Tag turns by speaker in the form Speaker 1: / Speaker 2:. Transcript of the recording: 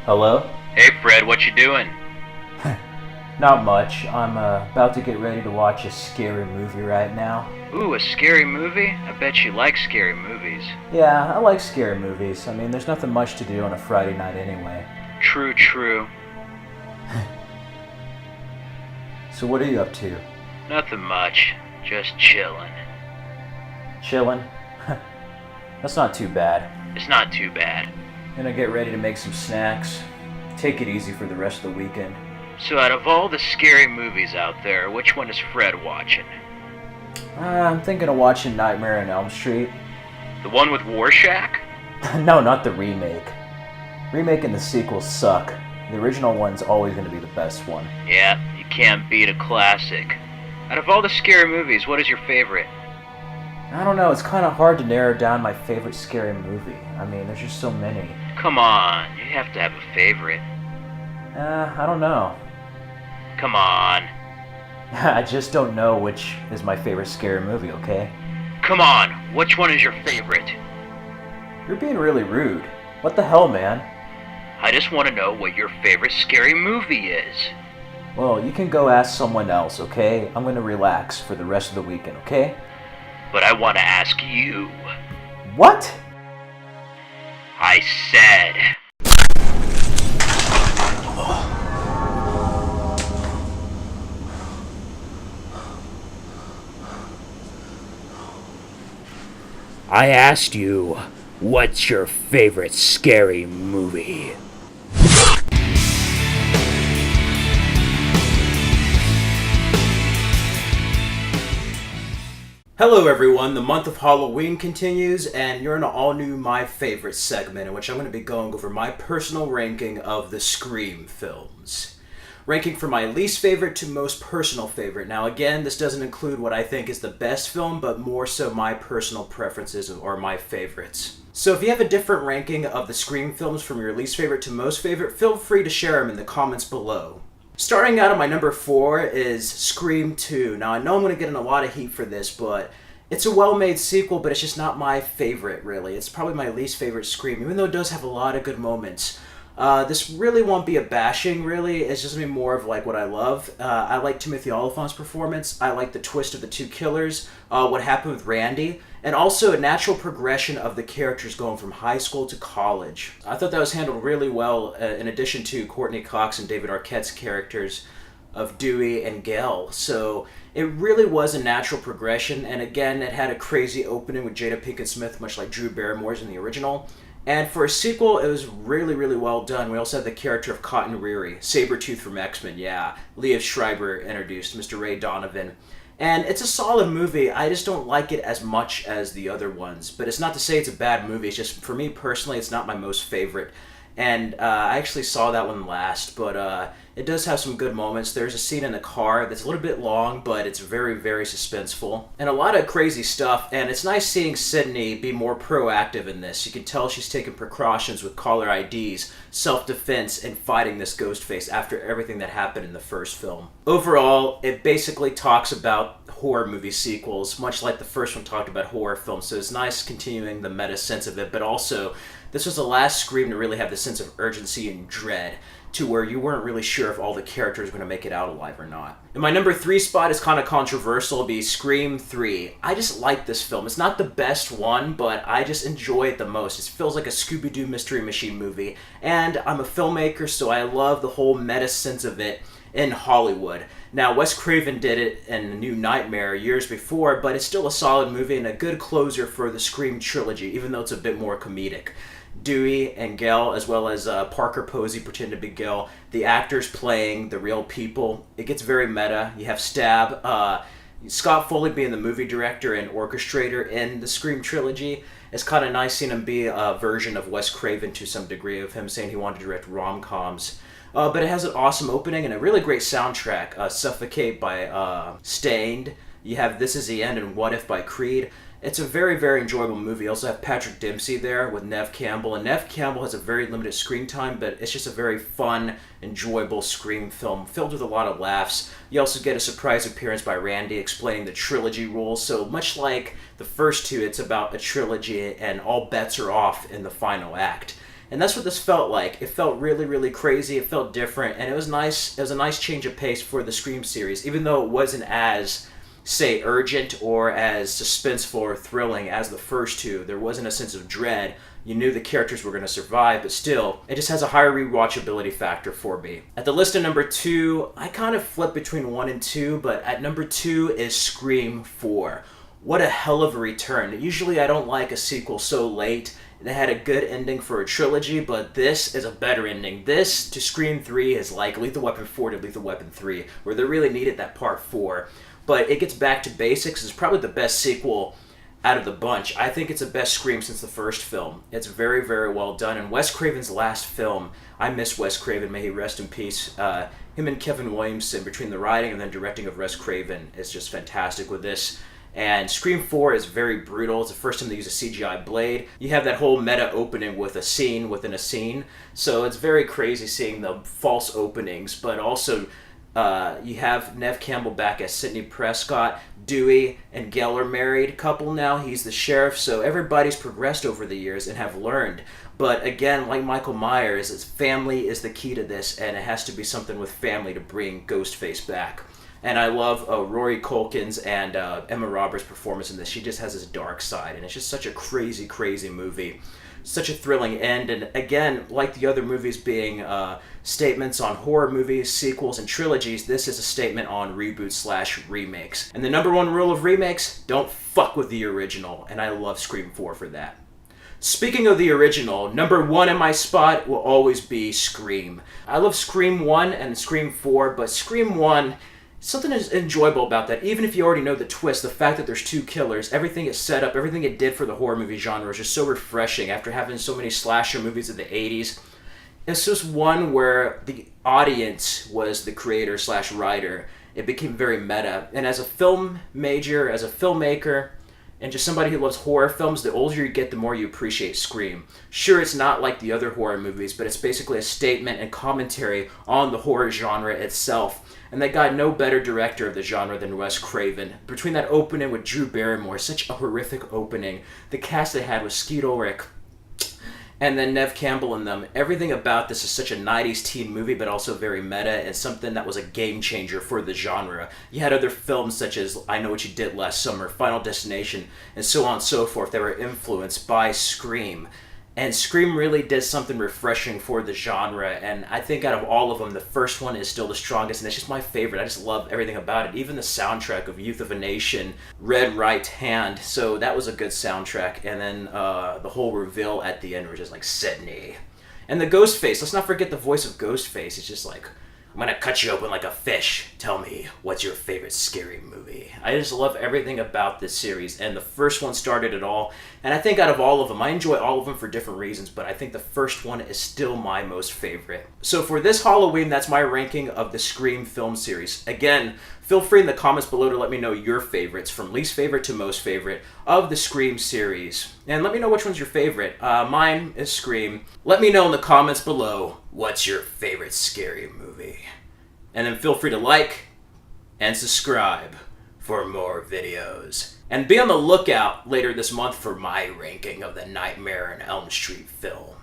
Speaker 1: Hello?
Speaker 2: Hey Fred, what you doing?
Speaker 1: Not much. I'm about to get ready to watch a scary movie right now.
Speaker 2: Ooh, a scary movie? I bet you like scary movies.
Speaker 1: Yeah, I like scary movies. I mean, there's nothing much to do on a Friday night anyway.
Speaker 2: True.
Speaker 1: So what are you up to?
Speaker 2: Nothing much. Just chilling.
Speaker 1: Chilling? That's not too bad.
Speaker 2: It's not too bad.
Speaker 1: Gonna get ready to make some snacks. Take it easy for the rest of the weekend.
Speaker 2: So out of all the scary movies out there, which one is Fred watching?
Speaker 1: I'm thinking of watching Nightmare on Elm Street.
Speaker 2: The one with Rorschach?
Speaker 1: No, not the remake. Remake and the sequels suck. The original one's always gonna be the best one.
Speaker 2: Yeah, you can't beat a classic. Out of all the scary movies, what is your favorite?
Speaker 1: I don't know, it's kind of hard to narrow down my favorite scary movie. I mean, there's just so many.
Speaker 2: Come on, you have to have a favorite.
Speaker 1: I don't know.
Speaker 2: Come on.
Speaker 1: I just don't know which is my favorite scary movie, okay?
Speaker 2: Come on, which one is your favorite?
Speaker 1: You're being really rude. What the hell, man?
Speaker 2: I just want to know what your favorite scary movie is.
Speaker 1: Well, you can go ask someone else, okay? I'm gonna relax for the rest of the weekend, okay?
Speaker 2: But I want to ask you.
Speaker 1: What?
Speaker 2: I said. I asked you, what's your favorite scary movie?
Speaker 1: Hello everyone, the month of Halloween continues, and you're in an all-new My Favorite segment in which I'm going to be going over my personal ranking of the Scream films. Ranking from my least favorite to most personal favorite. Now again, this doesn't include what I think is the best film, but more so my personal preferences or my favorites. So if you have a different ranking of the Scream films from your least favorite to most favorite, feel free to share them in the comments below. Starting out at my number 4 is Scream 2. Now I know I'm going to get in a lot of heat for this, but it's a well-made sequel, but it's just not my favorite, really. It's probably my least favorite Scream, even though it does have a lot of good moments. This really won't be a bashing, really. It's just going to be more of like what I love. I like Timothy Olyphant's performance. I like the twist of the two killers, what happened with Randy, and also a natural progression of the characters going from high school to college. I thought that was handled really well, in addition to Courtney Cox and David Arquette's characters of Dewey and Gale. So it really was a natural progression, and again, it had a crazy opening with Jada Pinkett Smith, much like Drew Barrymore's in the original. And for a sequel, it was really well done. We also had the character of Cotton Reary, Sabretooth from X-Men, yeah. Liev Schreiber introduced, Mr. Ray Donovan. And it's a solid movie. I just don't like it as much as the other ones. But it's not to say it's a bad movie. It's just, for me personally, it's not my most favorite. And I actually saw that one last, but it does have some good moments. There's a scene in the car that's a little bit long, but it's very suspenseful. And a lot of crazy stuff, and it's nice seeing Sydney be more proactive in this. You can tell she's taking precautions with caller IDs, self-defense, and fighting this ghost face after everything that happened in the first film. Overall, it basically talks about horror movie sequels, much like the first one talked about horror films, so it's nice continuing the meta sense of it, but also this was the last Scream to really have the sense of urgency and dread, to where you weren't really sure if all the characters were going to make it out alive or not. And my number 3 spot is kind of controversial. It'll be Scream 3. I just like this film. It's not the best one, but I just enjoy it the most. It feels like a Scooby-Doo Mystery Machine movie, and I'm a filmmaker, so I love the whole meta sense of it in Hollywood. Now, Wes Craven did it in The New Nightmare years before, but it's still a solid movie and a good closer for the Scream trilogy, even though it's a bit more comedic. Dewey and Gale, as well as Parker Posey pretend to be Gale, the actors playing the real people. It gets very meta. You have Stab, Scott Foley being the movie director and orchestrator in the Scream trilogy. It's kind of nice seeing him be a version of Wes Craven to some degree, of him saying he wanted to direct rom-coms. But it has an awesome opening and a really great soundtrack. Suffocate by Stained. You have This Is the End and What If by Creed. It's a very enjoyable movie. You also have Patrick Dempsey there with Neve Campbell. And Neve Campbell has a very limited screen time, but it's just a very fun, enjoyable Scream film filled with a lot of laughs. You also get a surprise appearance by Randy explaining the trilogy rules. So much like the first two, it's about a trilogy and all bets are off in the final act. And that's what this felt like. It felt really, really crazy. It felt different, and it was nice. It was a nice change of pace for the Scream series, even though it wasn't as, say, urgent or as suspenseful or thrilling as the first two. There wasn't a sense of dread. You knew the characters were going to survive, but still, it just has a higher rewatchability factor for me. At the list of number 2, I kind of flip between 1 and 2, but at number 2 is Scream 4. What a hell of a return. Usually I don't like a sequel so late. They had a good ending for a trilogy, but this is a better ending. This to Scream 3 is like Lethal Weapon 4 to Lethal Weapon 3, where they really needed that part 4. But it gets back to basics. It's probably the best sequel out of the bunch. I think it's the best Scream since the first film. It's very, very well done. And Wes Craven's last film, I miss Wes Craven, may he rest in peace. Him and Kevin Williamson, between the writing and then directing of Wes Craven, is just fantastic with this. And Scream 4 is very brutal. It's the first time they use a CGI blade. You have that whole meta opening with a scene within a scene. So it's very crazy seeing the false openings, but also you have Neve Campbell back as Sidney Prescott. Dewey and Gail are married couple now. He's the sheriff, so everybody's progressed over the years and have learned. But again, like Michael Myers, it's family is the key to this, and it has to be something with family to bring Ghostface back. And I love Rory Culkin's and Emma Roberts' performance in this. She just has this dark side, and it's just such a crazy, crazy movie. Such a thrilling end, and again, like the other movies being statements on horror movies, sequels, and trilogies, this is a statement on reboots/remakes. And the number one rule of remakes, don't fuck with the original, and I love Scream 4 for that. Speaking of the original, number 1 in my spot will always be Scream. I love Scream 1 and Scream 4, but Scream 1, something is enjoyable about that. Even if you already know the twist, the fact that there's 2 killers, everything it set up, everything it did for the horror movie genre is just so refreshing after having so many slasher movies in the 80s. It's just one where the audience was the creator/writer. It became very meta. And as a film major, as a filmmaker, and just somebody who loves horror films, the older you get, the more you appreciate Scream. Sure, it's not like the other horror movies, but it's basically a statement and commentary on the horror genre itself. And they got no better director of the genre than Wes Craven. Between that opening with Drew Barrymore, such a horrific opening, the cast they had with Skeet Ulrich, and then Neve Campbell in them, everything about this is such a 90s teen movie, but also very meta, and something that was a game changer for the genre. You had other films such as I Know What You Did Last Summer, Final Destination, and so on and so forth that were influenced by Scream. And Scream really did something refreshing for the genre, and I think out of all of them, the first one is still the strongest, and it's just my favorite. I just love everything about it. Even the soundtrack of Youth of a Nation, Red Right Hand, so that was a good soundtrack. And then the whole reveal at the end was just like, Sydney. And the Ghostface, let's not forget the voice of Ghostface. It's just like, I'm gonna cut you open like a fish. Tell me, what's your favorite scary movie? I just love everything about this series, and the first one started it all. And I think out of all of them, I enjoy all of them for different reasons, but I think the first one is still my most favorite. So for this Halloween, that's my ranking of the Scream film series. Again, feel free in the comments below to let me know your favorites, from least favorite to most favorite, of the Scream series. And let me know which one's your favorite. Mine is Scream. Let me know in the comments below, what's your favorite scary movie? And then feel free to like and subscribe for more videos. And be on the lookout later this month for my ranking of the Nightmare on Elm Street film.